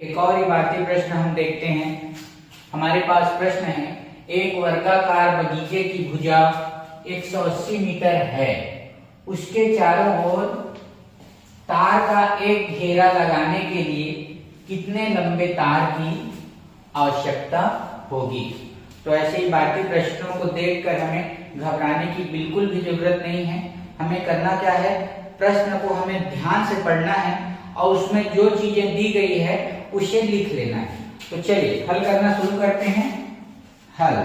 एक और इबारती प्रश्न हम देखते हैं। हमारे पास प्रश्न है, एक वर्गाकार बगीचे की भुजा 180 मीटर है, उसके चारों ओर तार का एक घेरा लगाने के लिए कितने लंबे तार की आवश्यकता होगी। तो ऐसे इबारती प्रश्नों को देखकर हमें घबराने की बिल्कुल भी जरूरत नहीं है। हमें करना क्या है, प्रश्न को हमें ध्यान से पढ़ना है और उसमें जो चीजें दी गई है उसे लिख लेना है। तो चलिए हल करना शुरू करते हैं। हल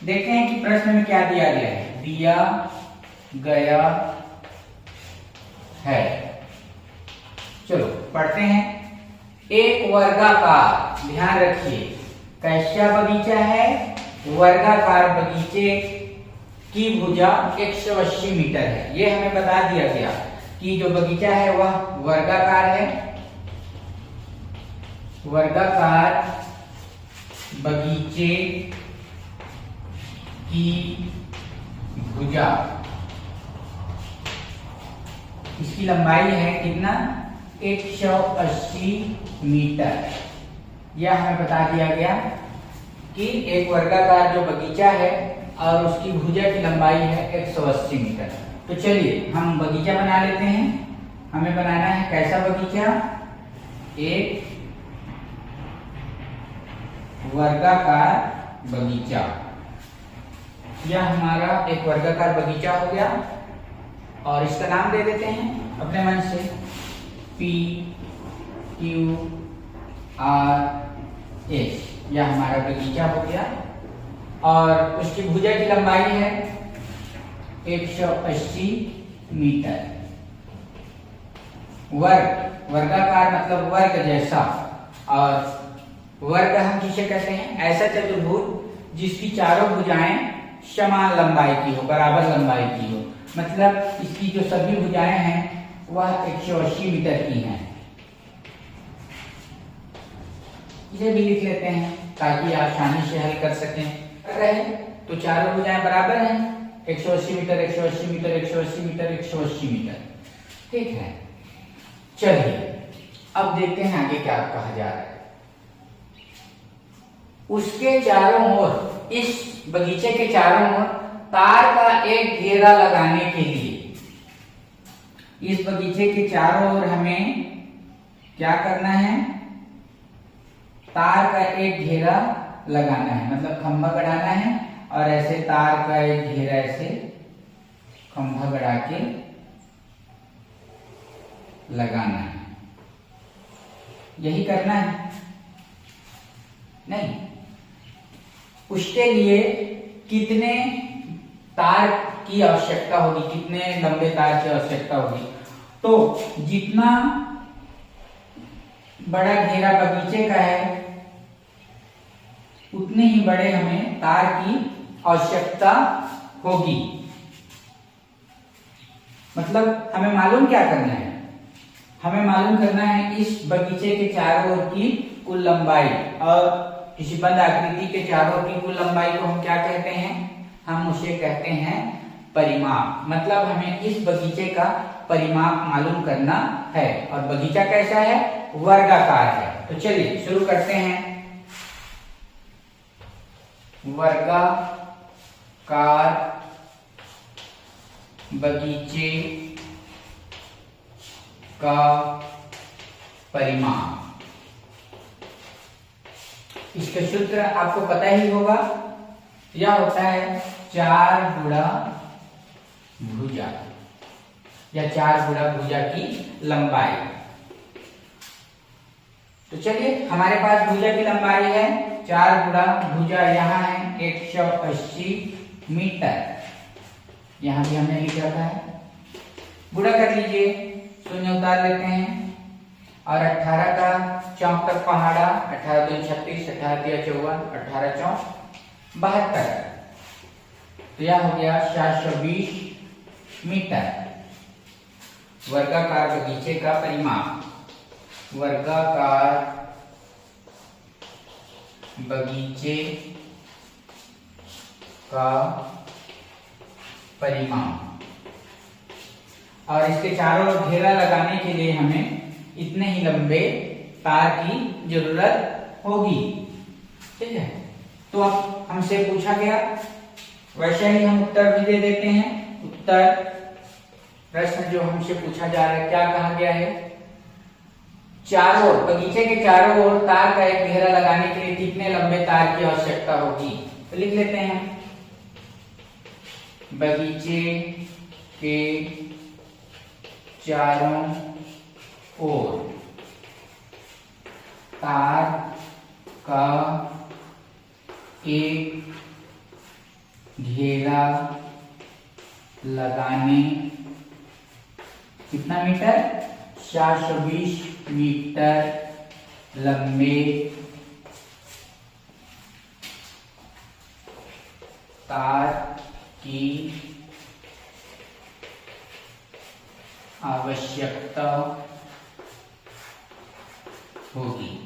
देखते हैं कि प्रश्न में क्या दिया गया है। दिया गया है, चलो पढ़ते हैं। एक वर्गाकार, ध्यान रखिए कैसा बगीचा है, वर्गाकार बगीचे की भुजा 180 मीटर है। ये हमें बता दिया गया कि जो बगीचा है वह वर्गाकार है। वर्गाकार बगीचे की भुजा, इसकी लंबाई है कितना, 180 मीटर। यह हमें बता दिया गया कि एक वर्गाकार जो बगीचा है और उसकी भुजा की लंबाई है 180 मीटर। तो चलिए हम बगीचा बना लेते हैं। हमें बनाना है कैसा बगीचा, एक वर्गाकार बगीचा। यह हमारा एक वर्गाकार बगीचा हो गया और इसका नाम दे देते हैं अपने मन से, P Q R S। यह हमारा बगीचा हो गया और उसकी भुजा की लंबाई है 180 मीटर। वर्ग, वर्गाकार मतलब वर्ग जैसा, और वर्ग हम किसे कहते हैं, ऐसा चतुर्भुज जिसकी चारों भुजाएं समान लंबाई की हो, बराबर लंबाई की हो। मतलब इसकी जो सभी भुजाएं हैं वह 180 मीटर की हैं। इसे भी लिख लेते हैं ताकि आसानी से हल कर सकें। रहे तो चारों भुजाएं बराबर हैं, 180 मीटर 180 मीटर 180 मीटर 180 मीटर, ठीक है। चलिए अब देखते हैं आगे क्या कहा जा रहा है। उसके चारों ओर, इस बगीचे के चारों ओर तार का एक घेरा लगाने के लिए, इस बगीचे के चारों ओर हमें क्या करना है, तार का एक घेरा लगाना है। मतलब खंभा गड़ाना है और ऐसे तार का एक घेरा ऐसे खंभा गड़ा के लगाना है। यही करना है नहीं, उसके लिए कितने तार की आवश्यकता होगी, कितने लंबे तार की आवश्यकता होगी। तो जितना बड़ा घेरा बगीचे का है उतने ही बड़े हमें तार की आवश्यकता होगी। मतलब हमें मालूम क्या करना है, हमें मालूम करना है इस बगीचे के चारों ओर की कुल लंबाई, और किसी बंद आकृति के चारों ओर की कुल लंबाई को हम क्या कहते हैं, हम उसे कहते हैं परिमाप। मतलब हमें इस बगीचे का परिमाप मालूम करना है। और बगीचा कैसा है, वर्गाकार है। तो चलिए शुरू करते हैं। वर्गाकार बगीचे का परिमाप, इसका सूत्र आपको पता ही होगा। यह होता है 4 गुणा भुजा, या 4 गुणा भुजा की लंबाई। तो चलिए हमारे पास भुजा की लंबाई है 4 गुणा भुजा, यहाँ है 180 मीटर। यहाँ भी हमने लिख रखा है, गुणा कर लीजिए, शून्य उतार लेते हैं और 18 का चौक तक पहाड़ा, 18 दूनी 36, 18 तिया 54, 18 चौक 72। तो यह हो गया 420 मीटर। वर्गाकार बगीचे का परिमाप, वर्गाकार बगीचे का परिमाप। और इसके चारों ओर घेरा लगाने के लिए हमें इतने ही लंबे तार की जरूरत होगी। ठीक है, तो अब हमसे पूछा गया, वैसे ही हम उत्तर भी दे देते हैं। उत्तर प्रश्न जो हमसे पूछा जा रहा है, क्या कहा गया है, चारों ओर, बगीचे के चारों ओर तार का एक घेरा लगाने के लिए कितने लंबे तार की आवश्यकता होगी। तो लिख लेते हैं, बगीचे के चारों ओर तार का एक घेरा लगाने, कितना मीटर, 420 मीटर लंबे तार की आवश्यकता होगी।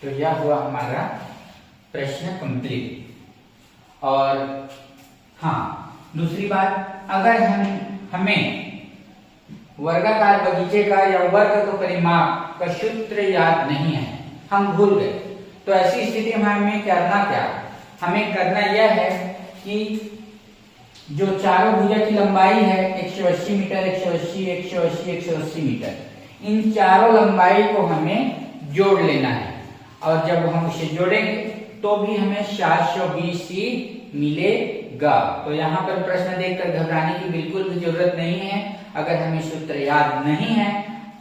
तो यह हुआ हमारा प्रश्न कंप्लीट। और हाँ, दूसरी बात, अगर हमें वर्गाकार बगीचे का या वर्ग का परिमाप का सूत्र याद नहीं है, हम भूल गए, तो ऐसी स्थिति में हमें करना क्या, हमें करना यह है कि जो चारों भुजा की लंबाई है 180 मीटर, 180, 180, 180 मीटर, इन चारों लंबाई को हमें जोड़ लेना है। और जब हम उसे जोड़ेंगे तो भी हमें 420 ही मिलेगा। तो यहाँ पर प्रश्न देखकर घबराने की बिल्कुल भी जरूरत नहीं है। अगर हमें सूत्र याद नहीं है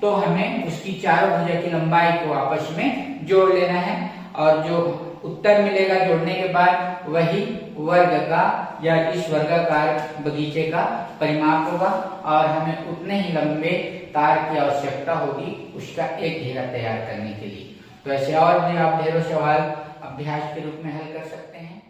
तो हमें उसकी चारों भुजा की लंबाई को आपस में जोड़ लेना है, और जो उत्तर मिलेगा जोड़ने के बाद वही वर्ग का या इस वर्गाकार बगीचे का परिमाप होगा, और हमें उतने ही लंबे तार की आवश्यकता होगी उसका एक घेरा तैयार करने के लिए। तो ऐसे और भी आप ढेरों सवाल अभ्यास के रूप में हल कर सकते हैं।